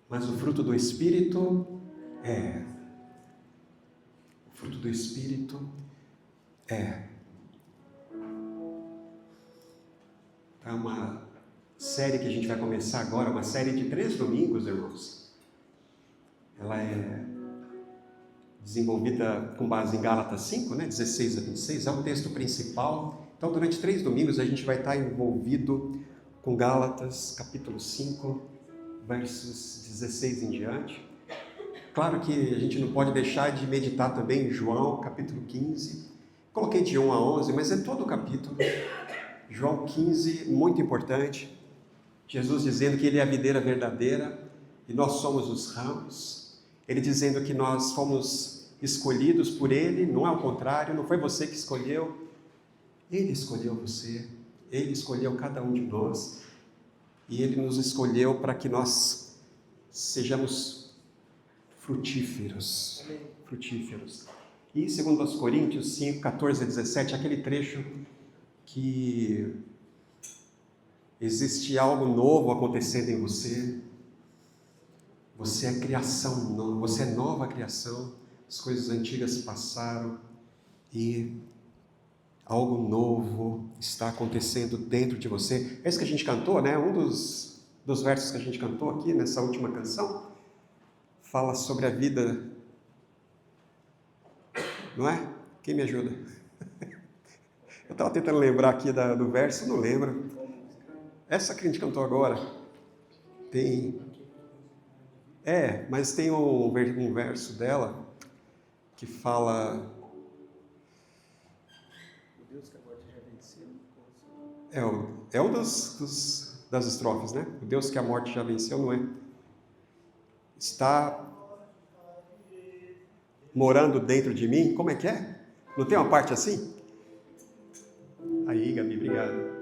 Mas o fruto do Espírito é. O fruto do Espírito é. É uma série que a gente vai começar agora, uma série de 3 domingos, irmãos. Ela é desenvolvida com base em Gálatas 5, 16 a 26, é o texto principal. Então, durante 3 domingos, a gente vai estar envolvido com Gálatas, capítulo 5, versos 16 em diante. Claro que a gente não pode deixar de meditar também em João, capítulo 15. Coloquei de 1 a 11, mas é todo o capítulo. João 15, muito importante. Jesus dizendo que Ele é a videira verdadeira e nós somos os ramos. Ele dizendo que nós fomos escolhidos por Ele, não é o contrário, não foi você que escolheu. Ele escolheu você, Ele escolheu cada um de nós. E Ele nos escolheu para que nós sejamos frutíferos. Frutíferos. E 2 Coríntios 5, 14 a 17, aquele trecho que existe algo novo acontecendo em você. Você é criação nova, você é nova criação. As coisas antigas passaram e algo novo está acontecendo dentro de você. É isso que a gente cantou, né? Um dos versos que a gente cantou aqui nessa última canção fala sobre a vida, não é? Quem me ajuda? Eu estava tentando lembrar aqui do verso, não lembro. Essa que a gente cantou agora tem... mas tem um verso dela que fala... O Deus que a morte já venceu. É um das estrofes, né? O Deus que a morte já venceu, não é? Está morando dentro de mim. Como é que é? Não tem uma parte assim? Aí, Gabi, obrigado.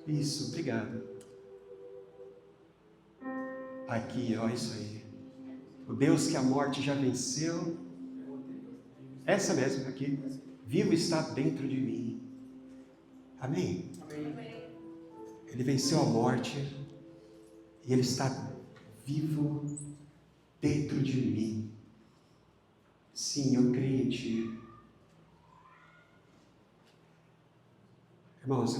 Isso, obrigado. Aqui, ó, isso aí. O Deus que a morte já venceu. Essa mesmo, aqui. Vivo está dentro de mim. Amém? Amém. Ele venceu a morte. E Ele está vivo dentro de mim. Sim, eu creio em Ti. Irmãos,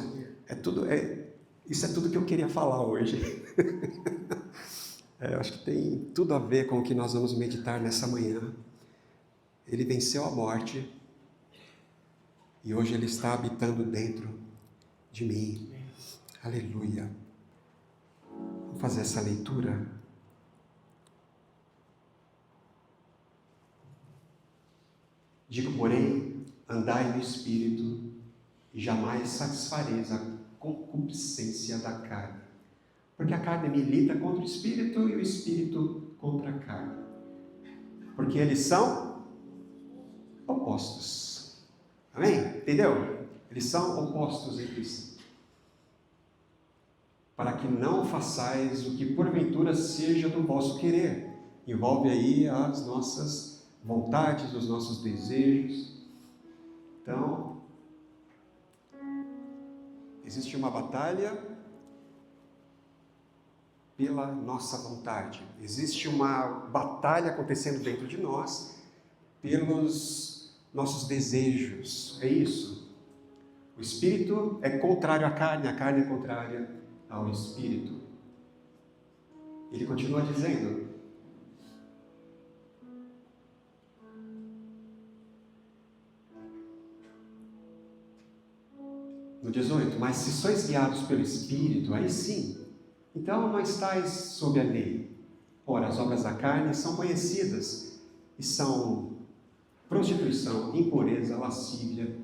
isso é tudo que eu queria falar hoje. Eu acho que tem tudo a ver com o que nós vamos meditar nessa manhã. Ele venceu a morte e hoje Ele está habitando dentro de mim. Aleluia. Vamos fazer essa leitura. Digo, porém, andai no Espírito e jamais satisfareis a concupiscência da carne. Porque a carne milita contra o Espírito e o Espírito contra a carne. Porque eles são opostos. Amém? Entendeu? Eles são opostos entre si. Para que não façais o que porventura seja do vosso querer. Envolve aí as nossas vontades, os nossos desejos. Então, existe uma batalha pela nossa vontade. Existe uma batalha acontecendo dentro de nós pelos nossos desejos. É isso. O Espírito é contrário à carne, a carne é contrária ao Espírito. Ele continua dizendo: no 18, mas se sois guiados pelo Espírito, aí sim, então não estáis sob a lei. Ora, as obras da carne são conhecidas e são prostituição, impureza, lascívia,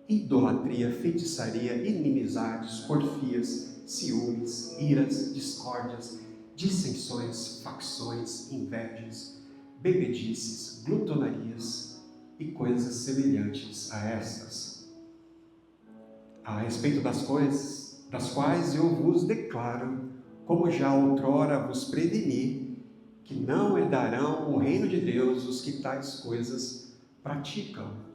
idolatria, feitiçaria, inimizades, porfias, ciúmes, iras, discórdias, dissensões, facções, invejas, bebedices, glutonarias e coisas semelhantes a estas. A respeito das coisas das quais eu vos declaro, como já outrora vos preveni, que não herdarão o reino de Deus os que tais coisas praticam.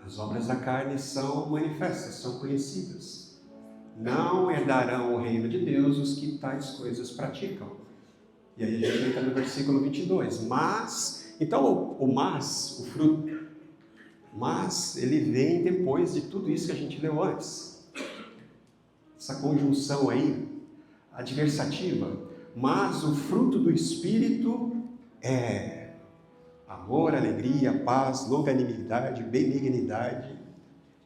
As obras da carne são manifestas, são conhecidas. Não herdarão o reino de Deus os que tais coisas praticam. E aí a gente entra no versículo 22. Mas, então o fruto, mas ele vem depois de tudo isso que a gente leu antes. Essa conjunção aí, adversativa. Mas o fruto do Espírito é amor, alegria, paz, longanimidade, benignidade,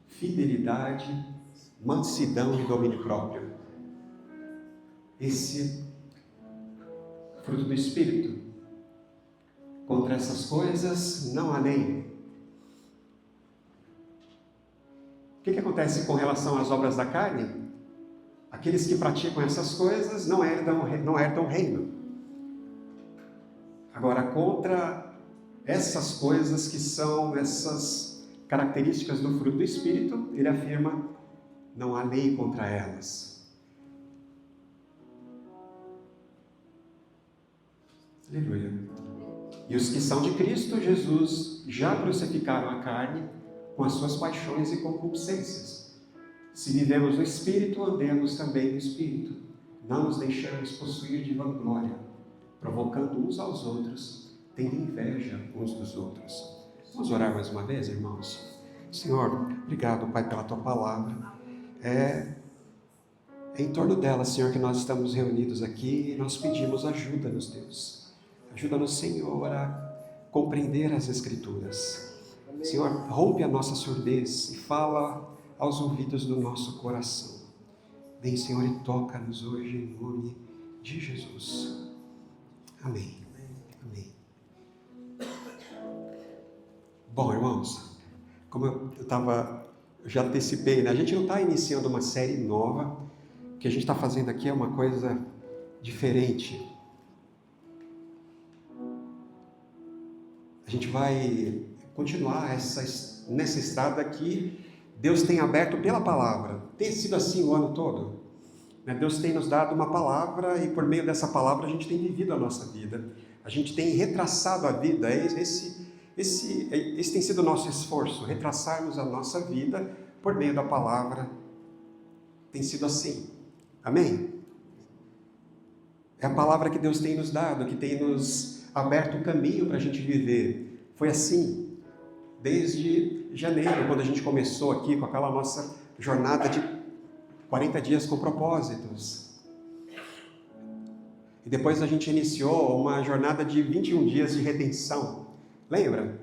fidelidade, mansidão e domínio próprio. Esse fruto do Espírito. Contra essas coisas não há lei. O que acontece com relação às obras da carne? Aqueles que praticam essas coisas não herdam o reino. Agora, contra essas coisas que são essas características do fruto do Espírito, ele afirma, não há lei contra elas. Aleluia. E os que são de Cristo Jesus já crucificaram a carne com as suas paixões e concupiscências. Se vivemos no Espírito, andemos também no Espírito. Não nos deixemos possuir de vanglória, provocando uns aos outros, tendo inveja uns dos outros. Vamos orar mais uma vez, irmãos? Senhor, obrigado, Pai, pela Tua palavra. É em torno dela, Senhor, que nós estamos reunidos aqui e nós pedimos ajuda-nos, Deus. Ajuda-nos, Senhor, a compreender as Escrituras. Senhor, rompe a nossa surdez e fala aos ouvidos do nosso coração. Vem, Senhor, e toca-nos hoje em nome de Jesus. Amém. Amém. Bom, irmãos, como eu já antecipei, né? A gente não está iniciando uma série nova. O que a gente está fazendo aqui é uma coisa diferente. A gente vai continuar nessa estrada que Deus tem aberto pela palavra. Tem sido assim o ano todo. Deus tem nos dado uma palavra e por meio dessa palavra a gente tem vivido a nossa vida. A gente tem retraçado a vida. Esse tem sido o nosso esforço, retraçarmos a nossa vida por meio da palavra. Tem sido assim. Amém? É a palavra que Deus tem nos dado, que tem nos aberto o caminho para a gente viver. Foi assim desde janeiro, quando a gente começou aqui com aquela nossa jornada de 40 dias com propósitos. E depois a gente iniciou uma jornada de 21 dias de redenção. Lembra?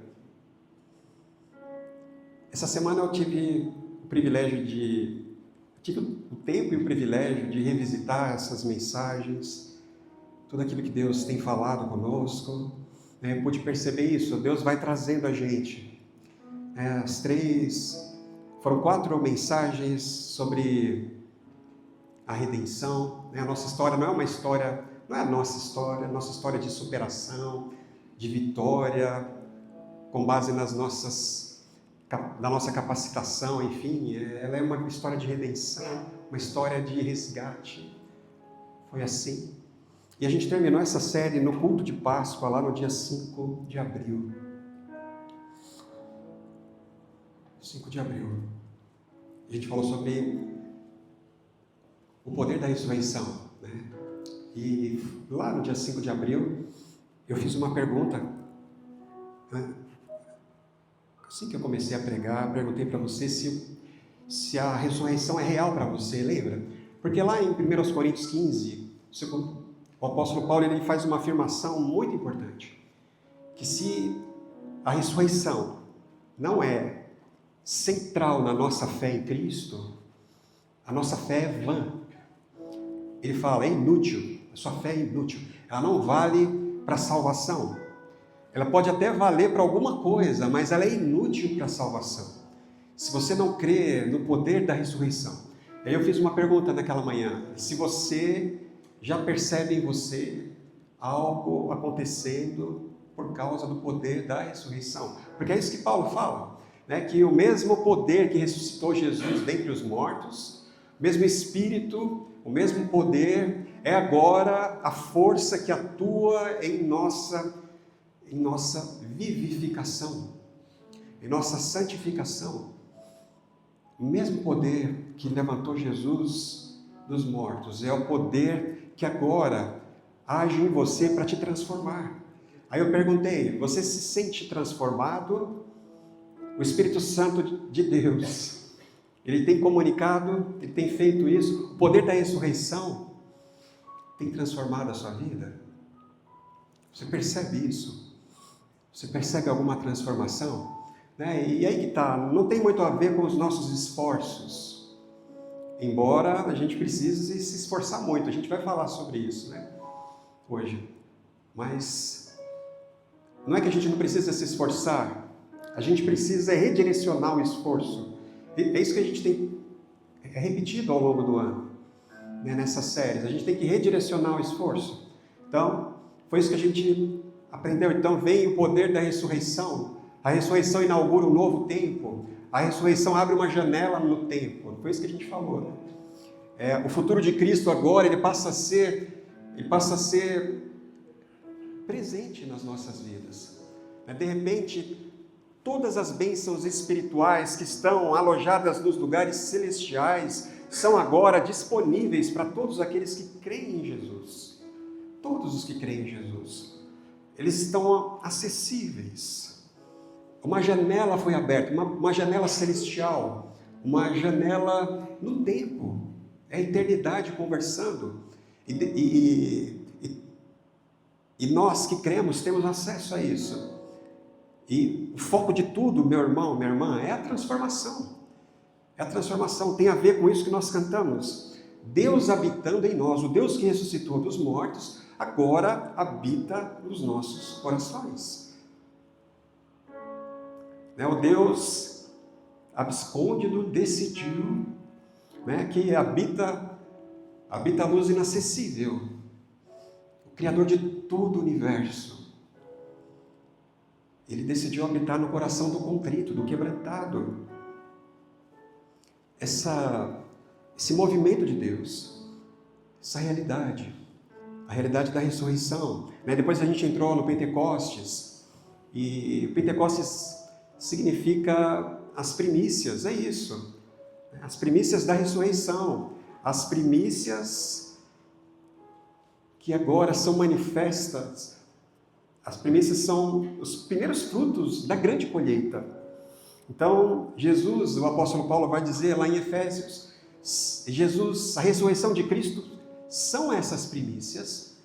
Essa semana eu tive o tempo e o privilégio de revisitar essas mensagens, tudo aquilo que Deus tem falado conosco. Eu pude perceber isso, Deus vai trazendo a gente. Foram 4 mensagens sobre a redenção. A nossa história não é a nossa história de superação, de vitória, com base na nossa capacitação, enfim, ela é uma história de redenção, uma história de resgate. Foi assim. E a gente terminou essa série no culto de Páscoa, lá no dia 5 de abril. 5 de abril. A gente falou sobre o poder da ressurreição, né? E lá no dia 5 de abril, eu fiz uma pergunta, né? Assim que eu comecei a pregar, perguntei para você se a ressurreição é real para você, lembra? Porque lá em 1 Coríntios 15, o apóstolo Paulo ele faz uma afirmação muito importante, que se a ressurreição não é central na nossa fé em Cristo, a nossa fé é vã. Ele fala, é inútil, a sua fé é inútil, ela não vale para a salvação. Ela pode até valer para alguma coisa, mas ela é inútil para a salvação, se você não crê no poder da ressurreição. Aí eu fiz uma pergunta naquela manhã, se você já percebe em você algo acontecendo por causa do poder da ressurreição, porque é isso que Paulo fala, né? Que o mesmo poder que ressuscitou Jesus dentre os mortos, o mesmo Espírito, o mesmo poder, é agora a força que atua em nossa vivificação, em nossa santificação. O mesmo poder que levantou Jesus dos mortos é o poder que agora age em você para te transformar. Aí eu perguntei, você se sente transformado? O Espírito Santo de Deus, ele tem comunicado, ele tem feito isso. O poder da ressurreição tem transformado a sua vida? Você percebe isso? Você percebe alguma transformação? Né? E aí que está, não tem muito a ver com os nossos esforços. Embora a gente precise se esforçar muito, a gente vai falar sobre isso, né? Hoje. Mas não é que a gente não precisa se esforçar, a gente precisa redirecionar o esforço. É isso que a gente tem repetido ao longo do ano, né? Nessas séries. A gente tem que redirecionar o esforço. Então, foi isso que a gente aprendeu. Então, vem o poder da ressurreição. A ressurreição inaugura um novo tempo. A ressurreição abre uma janela no tempo. Foi isso que a gente falou, né? O futuro de Cristo agora, ele passa a ser presente nas nossas vidas. De repente, todas as bênçãos espirituais que estão alojadas nos lugares celestiais são agora disponíveis para todos aqueles que creem em Jesus. Todos os que creem em Jesus. Eles estão acessíveis. Uma janela foi aberta, uma janela celestial, uma janela no tempo. É a eternidade conversando. E nós que cremos temos acesso a isso. E o foco de tudo, meu irmão, minha irmã, é a transformação. É a transformação, tem a ver com isso que nós cantamos. Deus habitando em nós, o Deus que ressuscitou dos mortos, agora habita nos nossos corações. O Deus abscôndido decidiu, que habita a luz inacessível, o Criador de todo o universo. Ele decidiu habitar no coração do contrito, do quebrantado. Esse movimento de Deus, essa realidade, a realidade da ressurreição. Depois a gente entrou no Pentecostes, e Pentecostes significa as primícias, é isso. As primícias da ressurreição, as primícias que agora são manifestas. As primícias são os primeiros frutos da grande colheita. Então, Jesus, o apóstolo Paulo vai dizer lá em Efésios, Jesus, a ressurreição de Cristo, são essas primícias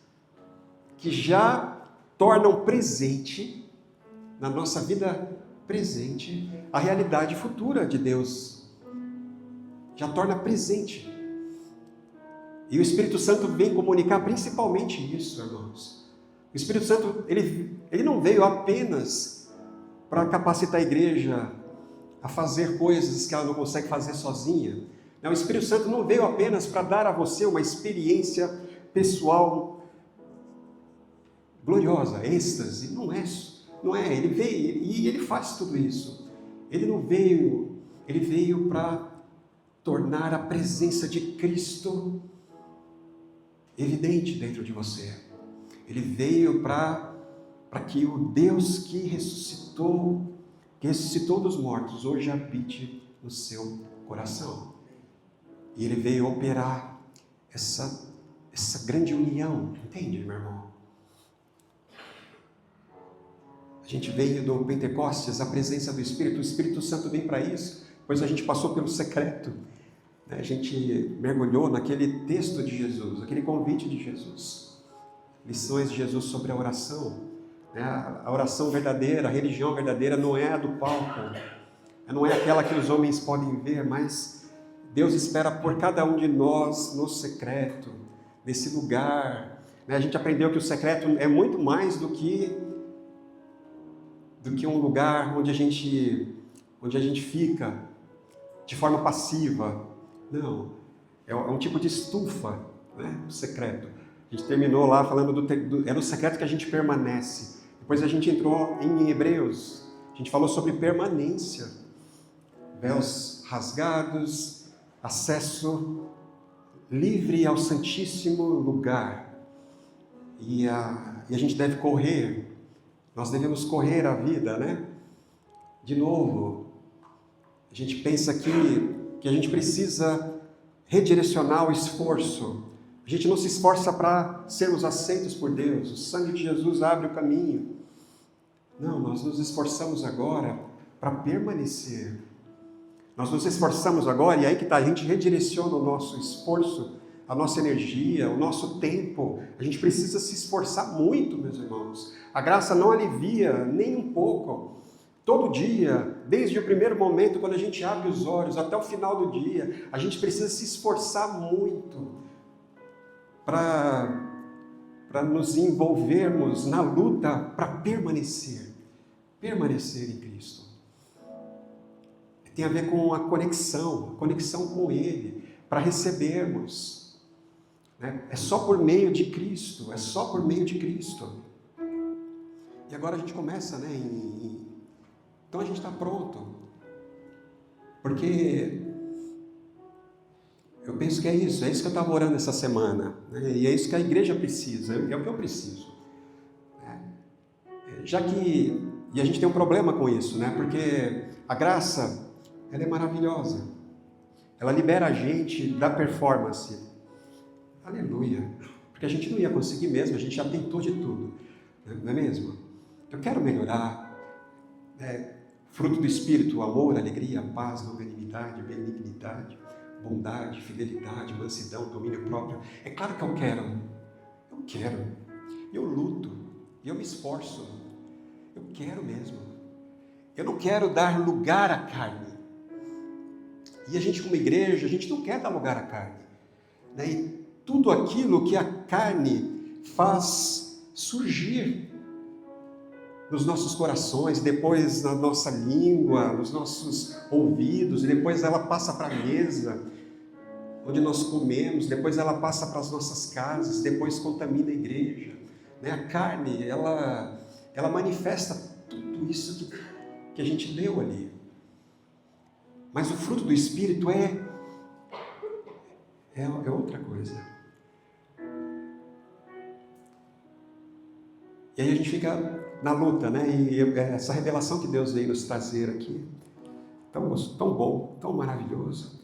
que já tornam presente, na nossa vida presente, a realidade futura de Deus. Já torna presente. E o Espírito Santo vem comunicar principalmente isso, irmãos. O Espírito Santo, ele não veio apenas para capacitar a igreja a fazer coisas que ela não consegue fazer sozinha. Não, o Espírito Santo não veio apenas para dar a você uma experiência pessoal gloriosa, êxtase. Não é. Ele veio e ele faz tudo isso. Ele veio para tornar a presença de Cristo evidente dentro de você. Ele veio para que o Deus que ressuscitou dos mortos, hoje habite no seu coração. E ele veio operar essa grande união, entende, meu irmão? A gente veio do Pentecostes, a presença do Espírito, o Espírito Santo vem para isso, pois a gente passou pelo secreto, a gente mergulhou naquele texto de Jesus, aquele convite de Jesus, lições de Jesus sobre a oração. A oração verdadeira, a religião verdadeira não é a do palco, não é aquela que os homens podem ver, mas Deus espera por cada um de nós no secreto, nesse lugar. A gente aprendeu que o secreto é muito mais do que um lugar onde a gente fica de forma passiva. Não, é um tipo de estufa, o secreto. A gente terminou lá falando é no secreto que a gente permanece. Depois a gente entrou em Hebreus, a gente falou sobre permanência, véus rasgados, acesso livre ao Santíssimo Lugar. E a gente deve correr, nós devemos correr a vida, De novo, a gente pensa que a gente precisa redirecionar o esforço. A gente não se esforça para sermos aceitos por Deus. O sangue de Jesus abre o caminho. Não, nós nos esforçamos agora para permanecer. Nós nos esforçamos agora, e aí que está, a gente redireciona o nosso esforço, a nossa energia, o nosso tempo. A gente precisa se esforçar muito, meus irmãos. A graça não alivia nem um pouco. Todo dia, desde o primeiro momento, quando a gente abre os olhos, até o final do dia, a gente precisa se esforçar muito para nos envolvermos na luta para permanecer em Cristo. Tem a ver com a conexão com Ele, para recebermos. É só por meio de Cristo, E agora a gente começa, então a gente está pronto. Porque eu penso que é isso que eu estava orando essa semana. E é isso que a igreja precisa, é o que eu preciso. E a gente tem um problema com isso, porque a graça, ela é maravilhosa. Ela libera a gente da performance. Aleluia. Porque a gente não ia conseguir mesmo, a gente já tentou de tudo. Não é mesmo? Eu quero melhorar. Fruto do Espírito, amor, alegria, paz, longanimidade, benignidade, bondade, fidelidade, mansidão, domínio próprio. É claro que eu quero. Eu luto, eu me esforço. Eu quero mesmo. Eu não quero dar lugar à carne. E a gente, como igreja, a gente não quer dar lugar à carne. E tudo aquilo que a carne faz surgir nos nossos corações, depois na nossa língua, nos nossos ouvidos, e depois ela passa para a mesa, onde nós comemos, depois ela passa para as nossas casas, depois contamina a igreja. A carne, ela manifesta tudo isso que a gente leu ali. Mas o fruto do Espírito é outra coisa. E aí a gente fica na luta, E essa revelação que Deus veio nos trazer aqui, tão bom, tão maravilhoso.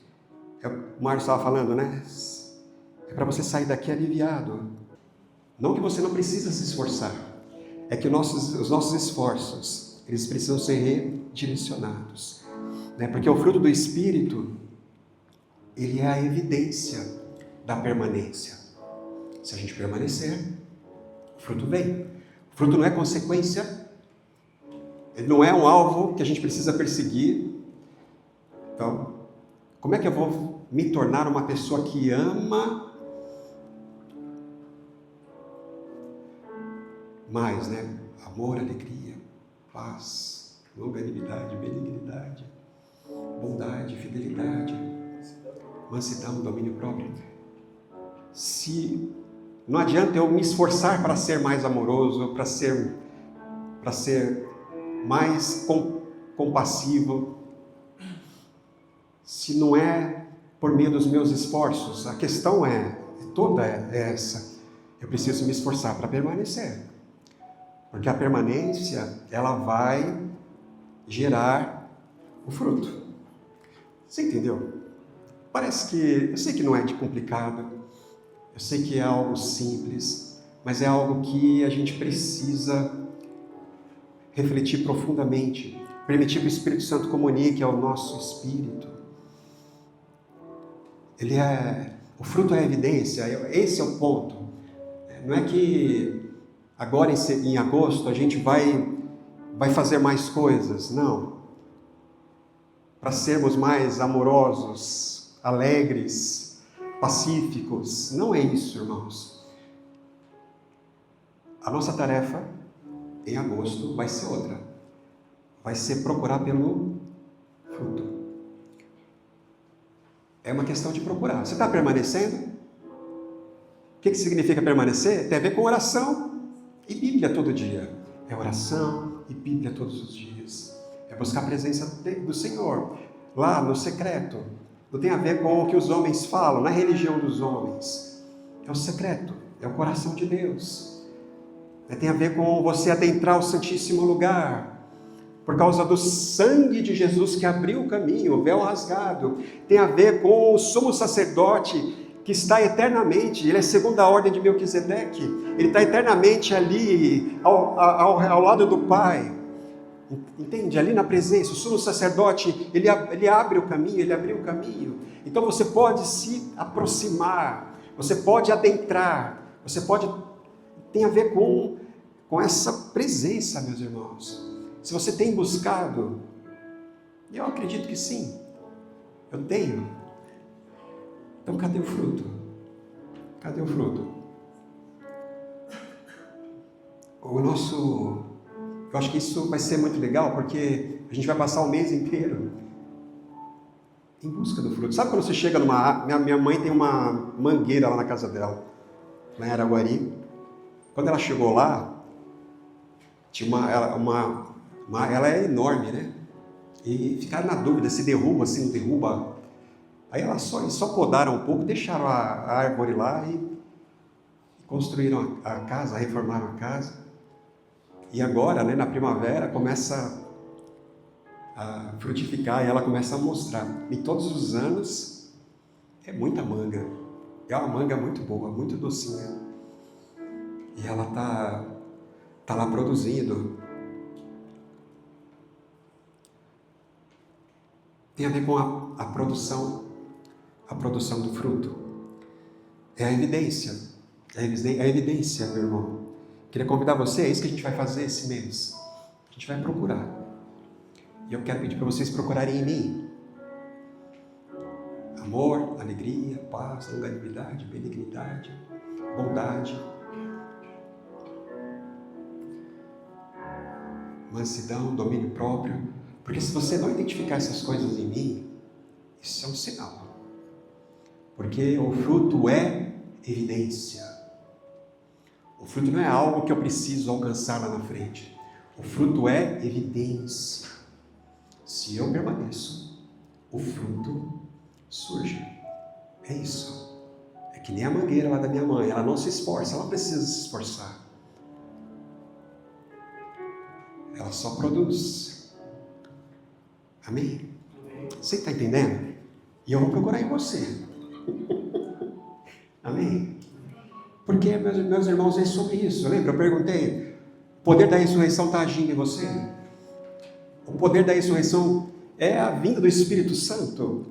O Mário estava falando, É para você sair daqui aliviado. Não que você não precisa se esforçar. É que os nossos esforços, eles precisam ser redirecionados. Porque o fruto do Espírito, ele é a evidência da permanência. Se a gente permanecer, o fruto vem. O fruto não é consequência, ele não é um alvo que a gente precisa perseguir. Então, como é que eu vou me tornar uma pessoa que ama mais, Amor, alegria, paz, longanimidade, benignidade, bondade, fidelidade, mansidão, domínio próprio. Não adianta eu me esforçar para ser mais amoroso, para ser mais compassivo, se não é por meio dos meus esforços. A questão toda essa. Eu preciso me esforçar para permanecer. Porque a permanência, ela vai gerar o fruto. Você entendeu? Eu sei que não é de complicado, eu sei que é algo simples, mas é algo que a gente precisa refletir profundamente, permitir que o Espírito Santo comunique ao nosso espírito. O fruto é a evidência, esse é o ponto. Não é que agora em agosto a gente vai fazer mais coisas, não. Para sermos mais amorosos, alegres, pacíficos. Não é isso, irmãos. A nossa tarefa em agosto vai ser outra. Vai ser procurar pelo fruto. É uma questão de procurar. Você está permanecendo? O que significa permanecer? Tem a ver com oração e Bíblia todo dia. É oração e Bíblia todos os dias. É buscar a presença do Senhor, lá no secreto. Não tem a ver com o que os homens falam, na religião dos homens. É o secreto, é o coração de Deus. Tem a ver com você adentrar o Santíssimo Lugar, por causa do sangue de Jesus que abriu o caminho, o véu rasgado. Tem a ver com o sumo sacerdote que está eternamente, ele é segundo a ordem de Melquisedeque, ele está eternamente ali, ao lado do Pai, entende? Ali na presença, o sumo sacerdote, ele abre o caminho, ele abriu o caminho, então você pode se aproximar, você pode adentrar, você pode, tem a ver com essa presença, meus irmãos. Se você tem buscado, eu acredito que sim, eu tenho. Então cadê o fruto? Cadê o fruto? Eu acho que isso vai ser muito legal, porque a gente vai passar o mês inteiro em busca do fruto. Sabe quando você chega minha mãe tem uma mangueira lá na casa dela, lá em Araguari. Quando ela chegou lá, tinha ela é enorme, né? E ficaram na dúvida se derruba, se não derruba. Aí elas só podaram um pouco, deixaram a árvore lá e construíram a casa, reformaram a casa. E agora, né, na primavera, começa a frutificar e ela começa a mostrar. E todos os anos é muita manga. É uma manga muito boa, muito docinha. E ela tá lá produzindo. Tem a ver com a produção do fruto. É a evidência. É a evidência, meu irmão. Queria convidar você, é isso que a gente vai fazer esse mês. A gente vai procurar. E eu quero pedir para vocês procurarem em mim. Amor, alegria, paz, longanimidade, benignidade, bondade, mansidão, domínio próprio. Porque se você não identificar essas coisas em mim, isso é um sinal. Porque o fruto é evidência. O fruto não é algo que eu preciso alcançar lá na frente. O fruto é evidência. Se eu permaneço, o fruto surge. É isso. É que nem a mangueira lá da minha mãe. Ela não se esforça, ela não precisa se esforçar. Ela só produz. Amém? Você está entendendo? E eu vou procurar em você. Amém? Porque, meus irmãos, é sobre isso. Lembra? Eu perguntei, o poder da ressurreição está agindo em você? O poder da ressurreição é a vinda do Espírito Santo.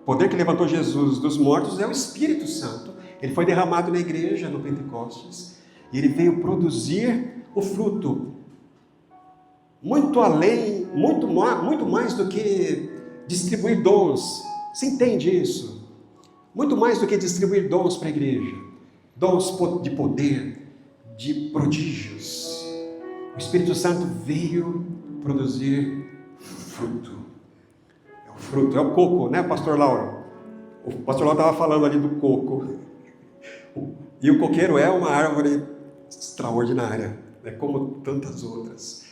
O poder que levantou Jesus dos mortos é o Espírito Santo. Ele foi derramado na igreja no Pentecostes. E ele veio produzir o fruto. Muito além, muito mais do que distribuir dons. Você entende isso? Muito mais do que distribuir dons para a igreja. Dons de poder, de prodígios. O Espírito Santo veio produzir fruto. É o fruto, é o coco, né, pastor Lauro? O pastor Lauro estava falando ali do coco. E o coqueiro é uma árvore extraordinária, né, como tantas outras.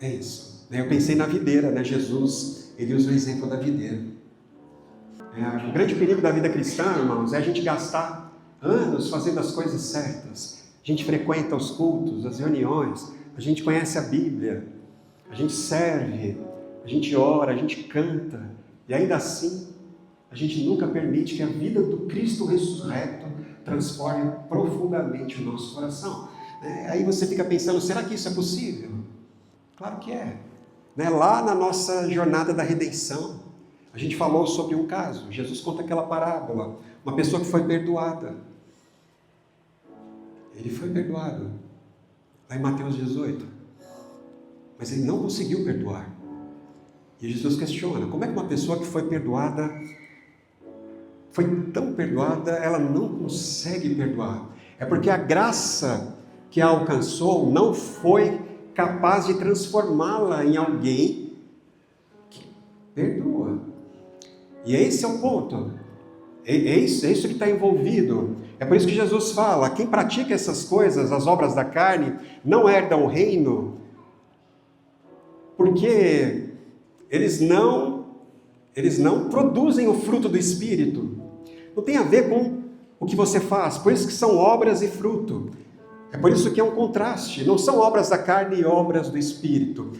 É isso. Eu pensei na videira, né? Jesus, ele usa o exemplo da videira. O grande perigo da vida cristã, irmãos, é a gente gastar anos fazendo as coisas certas. A gente frequenta os cultos, as reuniões, a gente conhece a Bíblia, a gente serve, a gente ora, a gente canta, e ainda assim, a gente nunca permite que a vida do Cristo ressurreto transforme profundamente o nosso coração. Aí você fica pensando, será que isso é possível? Claro que é. Lá na nossa jornada da redenção, a gente falou sobre um caso. Jesus conta aquela parábola. Uma pessoa que foi perdoada. Ele foi perdoado. Lá em Mateus 18. Mas ele não conseguiu perdoar. E Jesus questiona, como é que uma pessoa que foi perdoada, foi tão perdoada, ela não consegue perdoar? É porque a graça que a alcançou não foi capaz de transformá-la em alguém que perdoa. E esse é o ponto. É isso que está envolvido. É por isso que Jesus fala, quem pratica essas coisas, as obras da carne, não herdam o reino, porque eles não produzem o fruto do Espírito. Não tem a ver com o que você faz, por isso que são obras e fruto. É por isso que é um contraste, não são obras da carne e obras do Espírito.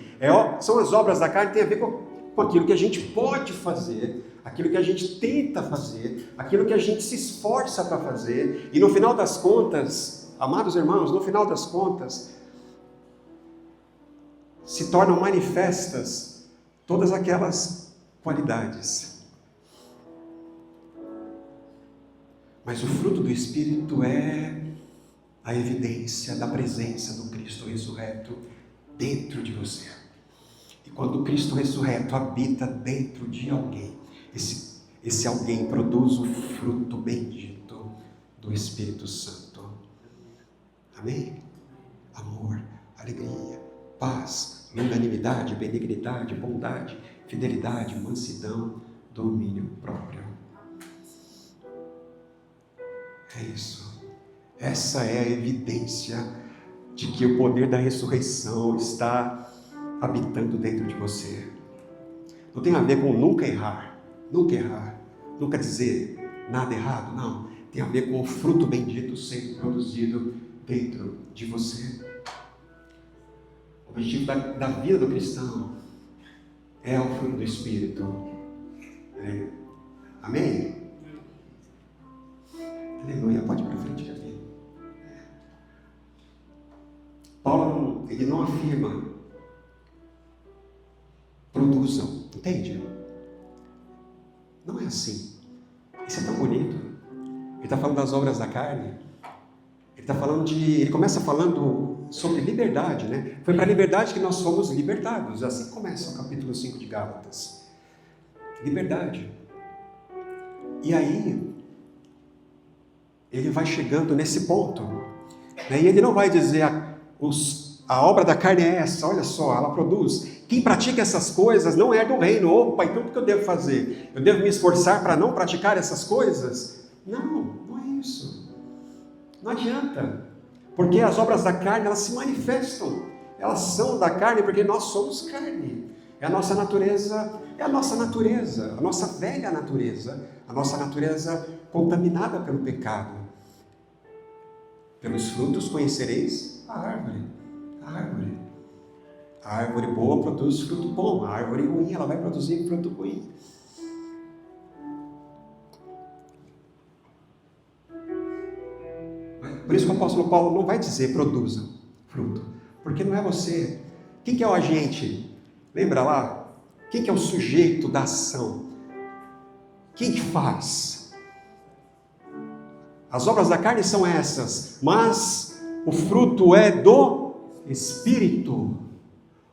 São as obras da carne que têm a ver com aquilo que a gente pode fazer, aquilo que a gente tenta fazer, aquilo que a gente se esforça para fazer, e no final das contas, amados irmãos, no final das contas, se tornam manifestas todas aquelas qualidades. Mas o fruto do Espírito é a evidência da presença do Cristo ressurreto dentro de você. E quando o Cristo ressurreto habita dentro de alguém, esse alguém produz o fruto bendito do Espírito Santo. Amém? Amor, alegria, paz, longanimidade, benignidade, bondade, fidelidade, mansidão, domínio próprio. É isso. Essa é a evidência de que o poder da ressurreição está habitando dentro de você. Não tem a ver com nunca errar, nunca dizer nada errado, não. Tem a ver com o fruto bendito sendo produzido dentro de você. O objetivo da vida do cristão é o fruto do Espírito. Amém? Aleluia, pode ir para frente, Gabi. Paulo, ele não afirma produzam, entende? Não é assim. Isso é tão bonito. Ele está falando das obras da carne. Ele começa falando sobre liberdade, né? Foi para a liberdade que nós fomos libertados. Assim começa o capítulo 5 de Gálatas. Liberdade. E aí, ele vai chegando nesse ponto, né? E ele não vai dizer a obra da carne é essa, olha só, ela produz. Quem pratica essas coisas não é do reino. Opa, então o que eu devo fazer? Eu devo me esforçar para não praticar essas coisas? Não é isso. Não adianta. Porque as obras da carne, elas se manifestam. Elas são da carne porque nós somos carne. É a nossa natureza, a nossa velha natureza, a nossa natureza contaminada pelo pecado. Pelos frutos conhecereis a árvore. A árvore boa produz fruto bom, a árvore ruim, ela vai produzir fruto ruim. Por isso que o apóstolo Paulo não vai dizer produza fruto, porque não é você. Quem que é o agente? Lembra lá? Quem que é o sujeito da ação? Quem que faz? As obras da carne são essas, mas o fruto é do Espírito.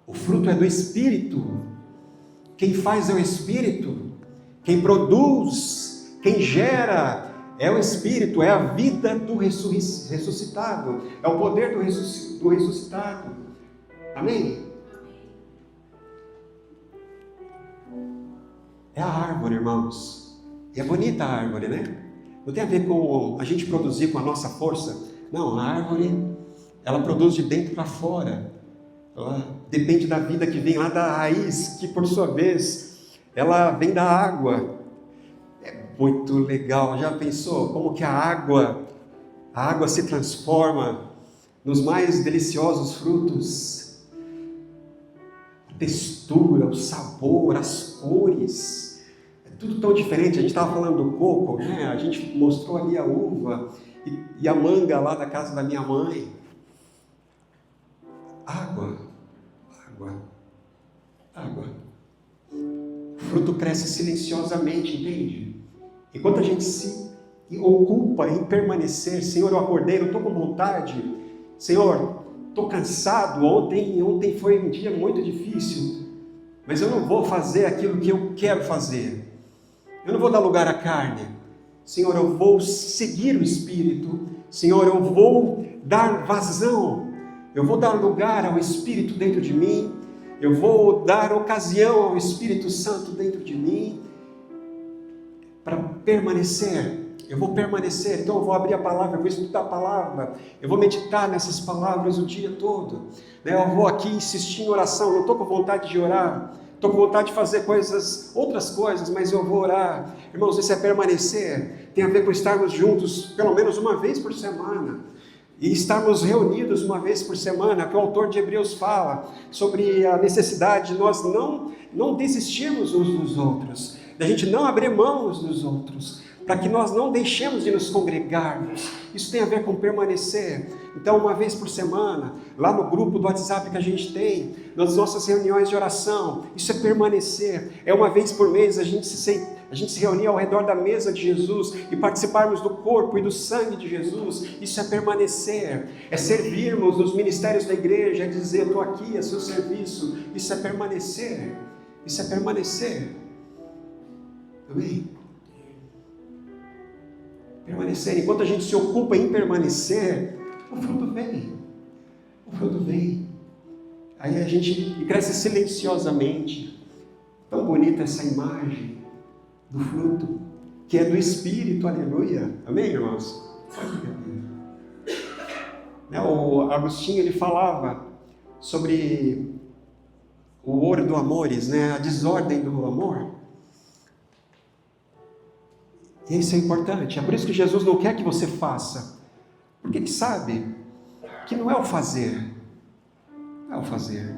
O fruto é do Espírito. Quem faz é o Espírito. Quem produz, quem gera é o Espírito, é a vida do ressuscitado. É o poder do ressuscitado. Amém? É a árvore, irmãos. E é bonita a árvore, né? Não tem a ver com a gente produzir com a nossa força. Não, a árvore, ela produz de dentro para fora. Ela depende da vida que vem lá da raiz, que por sua vez, ela vem da água. É muito legal. Já pensou como que a água se transforma nos mais deliciosos frutos? A textura, o sabor, as cores. É tudo tão diferente. A gente estava falando do coco, né? A gente mostrou ali a uva e a manga lá da casa da minha mãe. Água. O fruto cresce silenciosamente, entende? Enquanto a gente se ocupa em permanecer, Senhor, eu acordei, não estou com vontade, Senhor, estou cansado, ontem foi um dia muito difícil, mas eu não vou fazer aquilo que eu quero fazer, eu não vou dar lugar à carne, Senhor, eu vou seguir o Espírito, Senhor, eu vou dar vazão, eu vou dar lugar ao Espírito dentro de mim, eu vou dar ocasião ao Espírito Santo dentro de mim, para permanecer. Eu vou permanecer, então eu vou abrir a palavra, eu vou estudar a palavra, eu vou meditar nessas palavras o dia todo, eu vou aqui insistir em oração, não estou com vontade de orar, estou com vontade de fazer outras coisas, mas eu vou orar. Irmãos, isso é permanecer, tem a ver com estarmos juntos pelo menos uma vez por semana, e estarmos reunidos uma vez por semana, que o autor de Hebreus fala sobre a necessidade de nós não desistirmos uns dos outros, da gente não abrir mão uns dos outros, para que nós não deixemos de nos congregarmos. Isso tem a ver com permanecer. Então, uma vez por semana, lá no grupo do WhatsApp que a gente tem, nas nossas reuniões de oração, isso é permanecer. É uma vez por mês a gente se reunir ao redor da mesa de Jesus e participarmos do corpo e do sangue de Jesus. Isso é permanecer. É servirmos nos ministérios da igreja, é dizer, estou aqui, é seu serviço. Isso é permanecer. Isso é permanecer. Amém? Permanecer. Enquanto a gente se ocupa em permanecer, o fruto vem. O fruto vem. Aí a gente cresce silenciosamente. Tão bonita essa imagem do fruto, que é do Espírito, aleluia. Amém, irmãos? O Agostinho, ele falava sobre o ouro do amores, a desordem do amor. E isso é importante. É por isso que Jesus não quer que você faça. Porque Ele sabe que não é o fazer. Não é o fazer.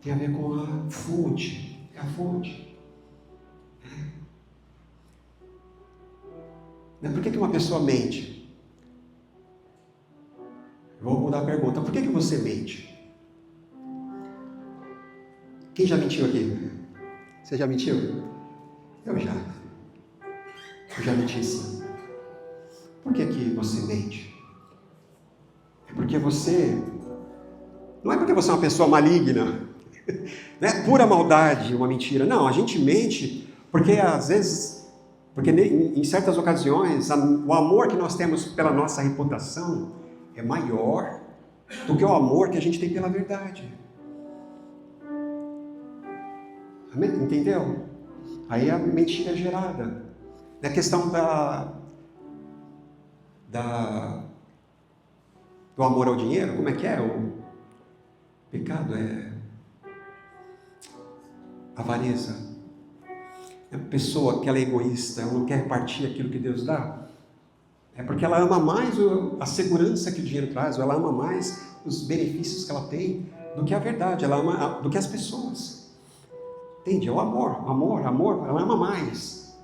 Tem a ver com a fonte. É a fonte. Por que uma pessoa mente? Vou mudar a pergunta. Por que você mente? Quem já mentiu aqui? Você já mentiu? Eu já. Eu já menti sim. Por que você mente? É porque você... Não é porque você é uma pessoa maligna. Não é pura maldade uma mentira. Não, a gente mente porque às vezes... Porque em certas ocasiões o amor que nós temos pela nossa reputação é maior do que o amor que a gente tem pela verdade. Amém? Entendeu? Aí a mentira é gerada. Na questão do amor ao dinheiro, como é que é? O pecado é avareza. É uma pessoa que ela é egoísta, ela não quer repartir aquilo que Deus dá. É porque ela ama mais a segurança que o dinheiro traz, ou ela ama mais os benefícios que ela tem do que a verdade, ela ama do que as pessoas. Entende? É o amor, ela ama mais.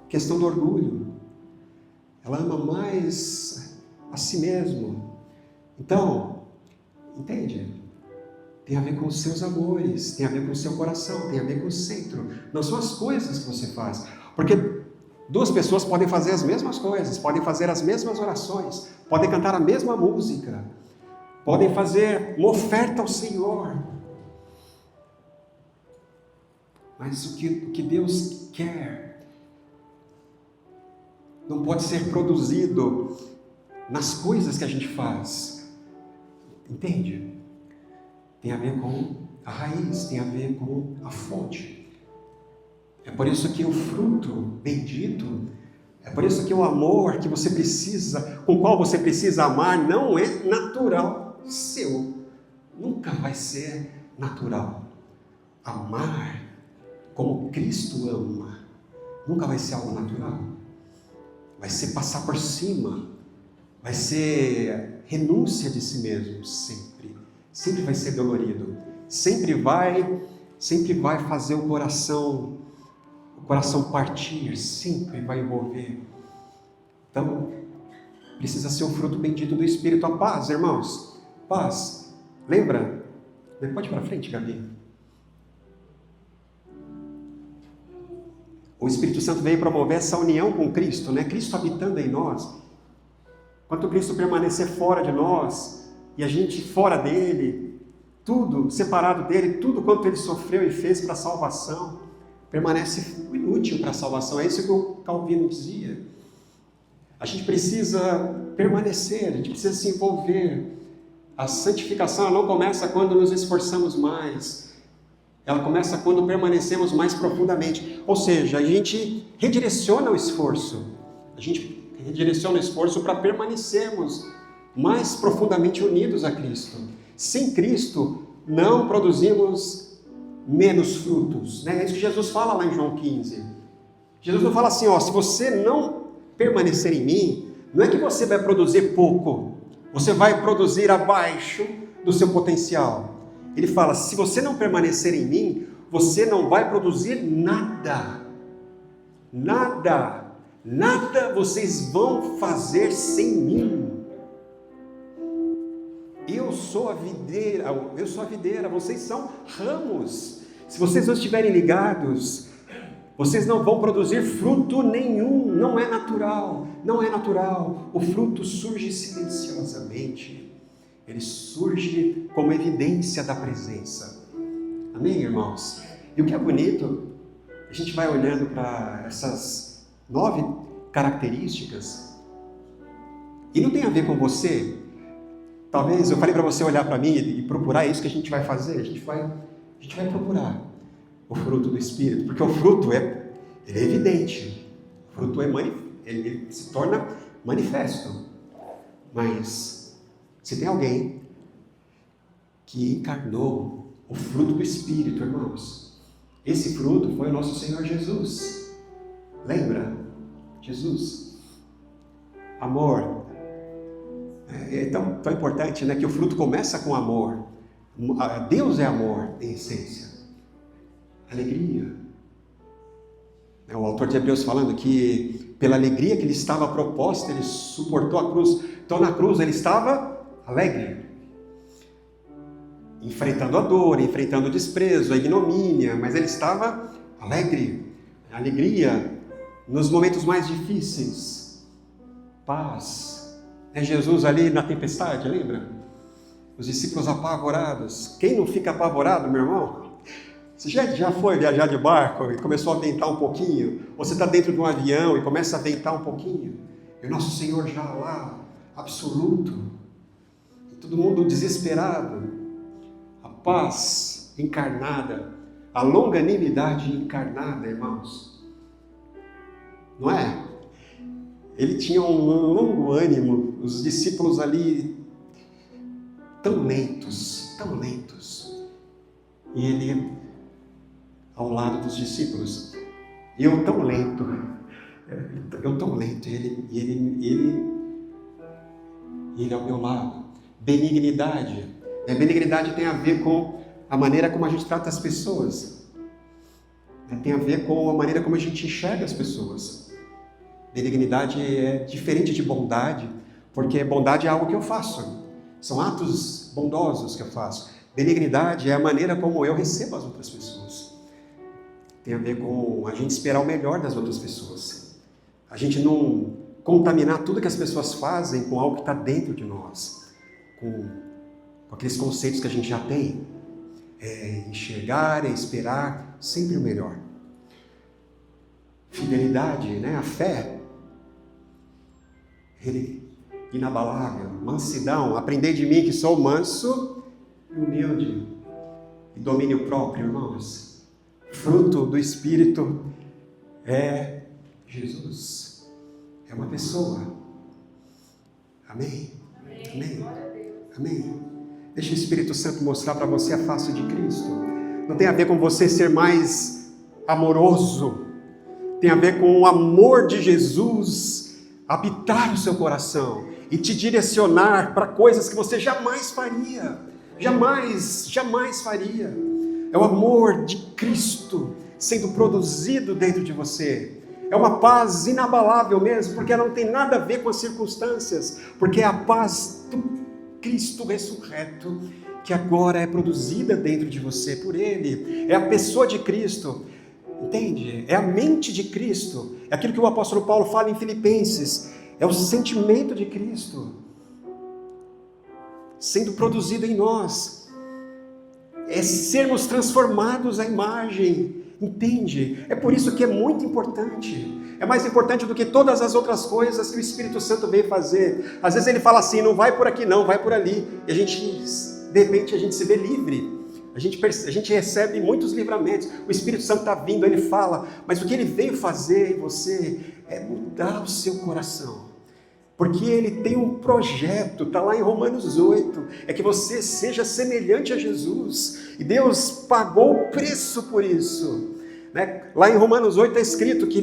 Questão do orgulho. Ela ama mais a si mesmo. Então, entende? Tem a ver com os seus amores, tem a ver com o seu coração, tem a ver com o centro. Não são as coisas que você faz. Porque duas pessoas podem fazer as mesmas coisas, podem fazer as mesmas orações, podem cantar a mesma música, podem fazer uma oferta ao Senhor. Mas o que Deus quer não pode ser produzido nas coisas que a gente faz. Entende? Tem a ver com a raiz, tem a ver com a fonte. É por isso que o fruto bendito, é por isso que o amor que você precisa, com o qual você precisa amar, não é natural seu. Nunca vai ser natural. Amar como Cristo ama, nunca vai ser algo natural. Vai ser passar por cima, vai ser renúncia de si mesmo, sempre. Sempre vai ser dolorido, sempre vai fazer o coração partir, sempre vai envolver. Então, precisa ser o fruto bendito do Espírito. A paz, irmãos, paz. Lembra? Pode ir para frente, Gabi. O Espírito Santo veio promover essa união com Cristo, Cristo habitando em nós. Enquanto Cristo permanecer fora de nós, e a gente fora dele, tudo separado dele, tudo quanto ele sofreu e fez para a salvação, permanece inútil para a salvação. É isso que o Calvino dizia. A gente precisa permanecer, a gente precisa se envolver. A santificação não começa quando nos esforçamos mais, ela começa quando permanecemos mais profundamente. Ou seja, a gente redireciona o esforço. A gente redireciona o esforço para permanecermos mais profundamente unidos a Cristo. Sem Cristo, não produzimos menos frutos. É isso que Jesus fala lá em João 15. Jesus não fala assim, se você não permanecer em mim, não é que você vai produzir pouco. Você vai produzir abaixo do seu potencial. Ele fala, se você não permanecer em mim, você não vai produzir nada. Nada. Nada vocês vão fazer sem mim. Eu sou a videira, vocês são ramos. Se vocês não estiverem ligados, vocês não vão produzir fruto nenhum. Não é natural. O fruto surge silenciosamente. Ele surge como evidência da presença. Amém, irmãos? E o que é bonito, a gente vai olhando para essas 9 características, e não tem a ver com você. Talvez eu falei para você olhar para mim e procurar, isso que a gente vai fazer. A gente vai procurar o fruto do Espírito, porque o fruto ele é evidente, o fruto ele se torna manifesto. Mas se tem alguém que encarnou o fruto do Espírito, irmãos, esse fruto foi o nosso Senhor Jesus. Lembra? Jesus. Amor. É tão importante, né, que o fruto começa com amor. Deus é amor em essência. Alegria. O autor de Hebreus falando que pela alegria que lhe estava proposta, ele suportou a cruz. Então na cruz ele estava alegre, enfrentando a dor, enfrentando o desprezo, a ignomínia, mas ele estava alegre. Alegria nos momentos mais difíceis. Paz. É Jesus ali na tempestade, lembra? Os discípulos apavorados. Quem não fica apavorado, meu irmão? Você já foi viajar de barco e começou a ventar um pouquinho? Ou você está dentro de um avião e começa a ventar um pouquinho? E o nosso Senhor já lá, absoluto. E todo mundo desesperado. A paz encarnada, a longanimidade encarnada, irmãos. Não é? Ele tinha um longo ânimo, os discípulos ali tão lentos. E ele ao lado dos discípulos, eu tão lento, e ele ao meu lado. Benignidade. Benignidade tem a ver com a maneira como a gente trata as pessoas. Tem a ver com a maneira como a gente enxerga as pessoas. Benignidade é diferente de bondade, porque bondade é algo que eu faço. São atos bondosos que eu faço. Benignidade é a maneira como eu recebo as outras pessoas. Tem a ver com a gente esperar o melhor das outras pessoas. A gente não contaminar tudo que as pessoas fazem com algo que está dentro de nós. Com aqueles conceitos que a gente já tem. É enxergar, é esperar sempre o melhor. Fidelidade, né? A fé. Ele inabalável, mansidão, aprendei de mim que sou manso e humilde, e domínio próprio, irmãos. Fruto do Espírito é Jesus, é uma pessoa. Amém? Amém? Amém? Deixa o Espírito Santo mostrar para você a face de Cristo. Não tem a ver com você ser mais amoroso, tem a ver com o amor de Jesus habitar o seu coração e te direcionar para coisas que você jamais faria. Jamais faria. É o amor de Cristo sendo produzido dentro de você. É uma paz inabalável mesmo, porque ela não tem nada a ver com as circunstâncias, porque é a paz do Cristo ressurreto que agora é produzida dentro de você por Ele. É a pessoa de Cristo. Entende? É a mente de Cristo. É aquilo que o apóstolo Paulo fala em Filipenses. É o sentimento de Cristo sendo produzido em nós. É sermos transformados à imagem. Entende? É por isso que é muito importante. É mais importante do que todas as outras coisas que o Espírito Santo veio fazer. Às vezes ele fala assim, não vai por aqui não, vai por ali. E de repente a gente se vê livre. A gente recebe muitos livramentos. O Espírito Santo está vindo, ele fala. Mas o que ele veio fazer em você é mudar o seu coração. Porque ele tem um projeto, está lá em Romanos 8. É que você seja semelhante a Jesus. E Deus pagou o preço por isso. Né? Lá em Romanos 8 está escrito que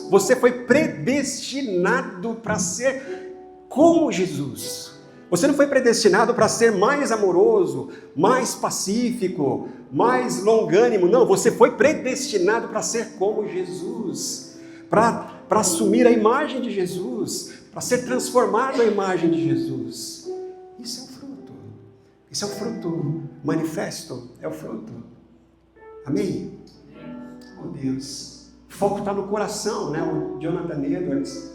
você foi predestinado para ser como Jesus. Você não foi predestinado para ser mais amoroso, mais pacífico, mais longânimo. Não, você foi predestinado para ser como Jesus, para assumir a imagem de Jesus, para ser transformado à imagem de Jesus. Isso é o fruto. Isso é o fruto manifesto, é o fruto. Amém? Oh Deus. O foco está no coração, né? O Jonathan Edwards,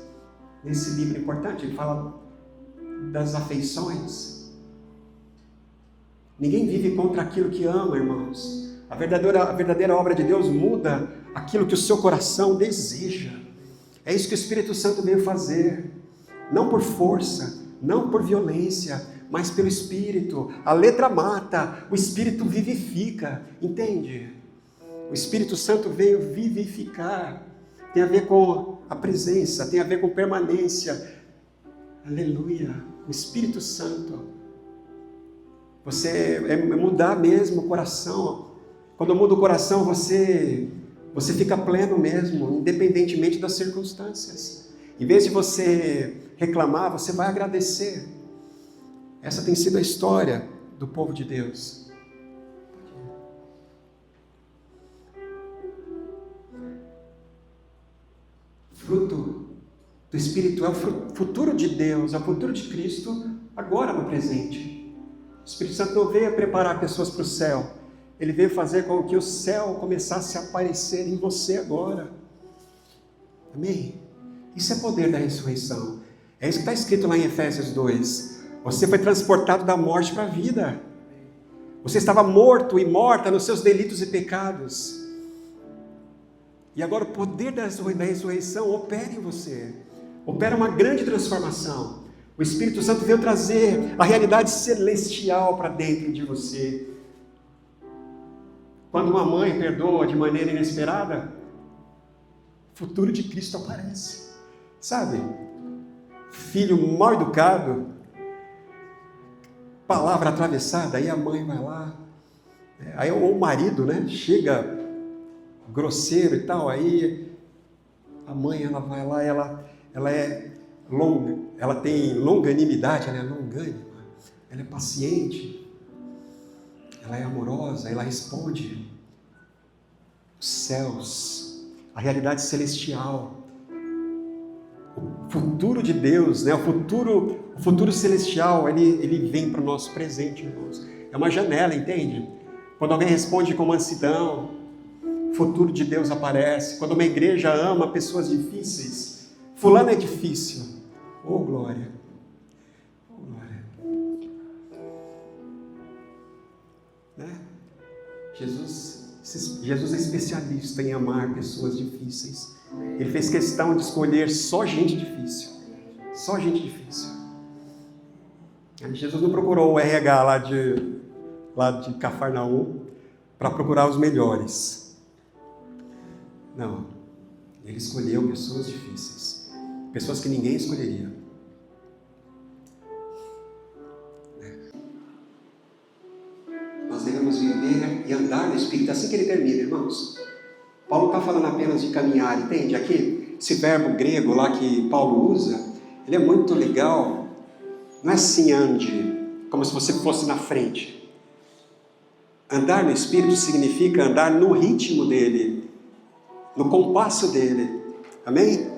nesse livro importante, ele fala das afeições. Ninguém vive contra aquilo que ama, irmãos. A verdadeira obra de Deus muda aquilo que o seu coração deseja. É isso que o Espírito Santo veio fazer. Não por força, não por violência, mas pelo Espírito. A letra mata, o Espírito vivifica. Entende? O Espírito Santo veio vivificar. Tem a ver com a presença, tem a ver com permanência. Aleluia. O Espírito Santo. Você é mudar mesmo o coração. Quando muda o coração, você fica pleno mesmo, independentemente das circunstâncias. Em vez de você reclamar, você vai agradecer. Essa tem sido a história do povo de Deus. Fruto do Espírito é o futuro de Deus, é o futuro de Cristo, agora no presente. O Espírito Santo não veio preparar pessoas para o céu, ele veio fazer com que o céu começasse a aparecer em você agora. Amém? Isso é poder da ressurreição. É isso que está escrito lá em Efésios 2. Você foi transportado da morte para a vida. Você estava morto e morta nos seus delitos e pecados. E agora o poder da ressurreição opera em você. Opera uma grande transformação. O Espírito Santo veio trazer a realidade celestial para dentro de você. Quando uma mãe perdoa de maneira inesperada, o futuro de Cristo aparece. Sabe? Filho mal educado, palavra atravessada, aí a mãe vai lá. Aí o marido, né, chega grosseiro e tal, aí a mãe ela vai lá, ela tem longanimidade, ela é longânima, ela é paciente, ela é amorosa, ela responde. Os céus, a realidade celestial, o futuro de Deus, né? O futuro celestial, ele vem para o nosso presente, irmãos. É uma janela, entende? Quando alguém responde com mansidão, o futuro de Deus aparece. Quando uma igreja ama pessoas difíceis, fulano é difícil. Oh, glória! Oh, glória! Né? Jesus é especialista em amar pessoas difíceis. Ele fez questão de escolher só gente difícil. Só gente difícil. Jesus não procurou o RH lá de Cafarnaum para procurar os melhores. Não, ele escolheu pessoas difíceis, pessoas que ninguém escolheria. Nós devemos viver e andar no Espírito, é assim que ele termina, irmãos. Paulo não está falando apenas de caminhar, entende? Aqui, esse verbo grego lá que Paulo usa, ele é muito legal. Não é assim ande, como se você fosse na frente. Andar no Espírito significa andar no ritmo dele, no compasso dele. Amém?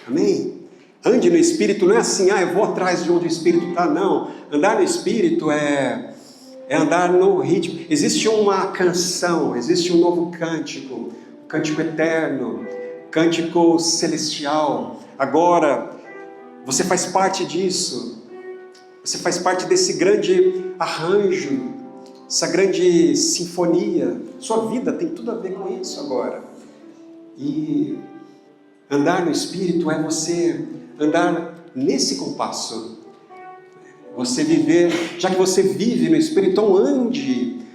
Amém? Ande no Espírito não é assim, eu vou atrás de onde o Espírito está, não. Andar no Espírito é andar no ritmo. Existe uma canção, existe um novo cântico, cântico eterno, cântico celestial. Agora, você faz parte disso. Você faz parte desse grande arranjo, essa grande sinfonia. Sua vida tem tudo a ver com isso agora. E andar no Espírito é você andar nesse compasso. Você viver, já que você vive no Espírito, então ande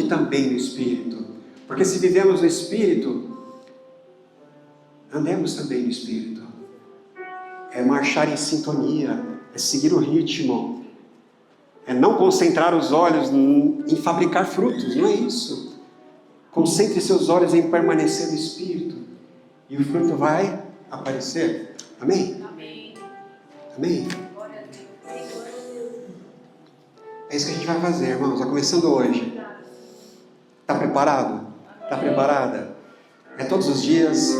também no Espírito. Porque se vivemos no Espírito, andemos também no Espírito. É marchar em sintonia, é seguir o ritmo, é não concentrar os olhos em fabricar frutos, não é isso. Concentre seus olhos em permanecer no Espírito e o fruto vai aparecer. Amém? Amém. Amém? É isso que a gente vai fazer, irmãos, começando hoje. Está preparado? Está preparada? É todos os dias,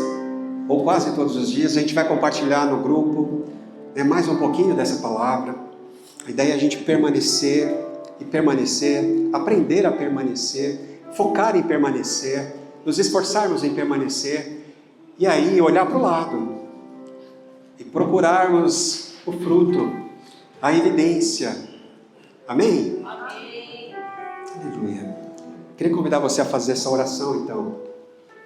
ou quase todos os dias, a gente vai compartilhar no grupo, mais um pouquinho dessa palavra. A ideia é a gente permanecer e permanecer, aprender a permanecer, focar em permanecer, nos esforçarmos em permanecer, e aí olhar para o lado e procurarmos o fruto, a evidência. Amém? Amém. Aleluia. Queria convidar você a fazer essa oração então.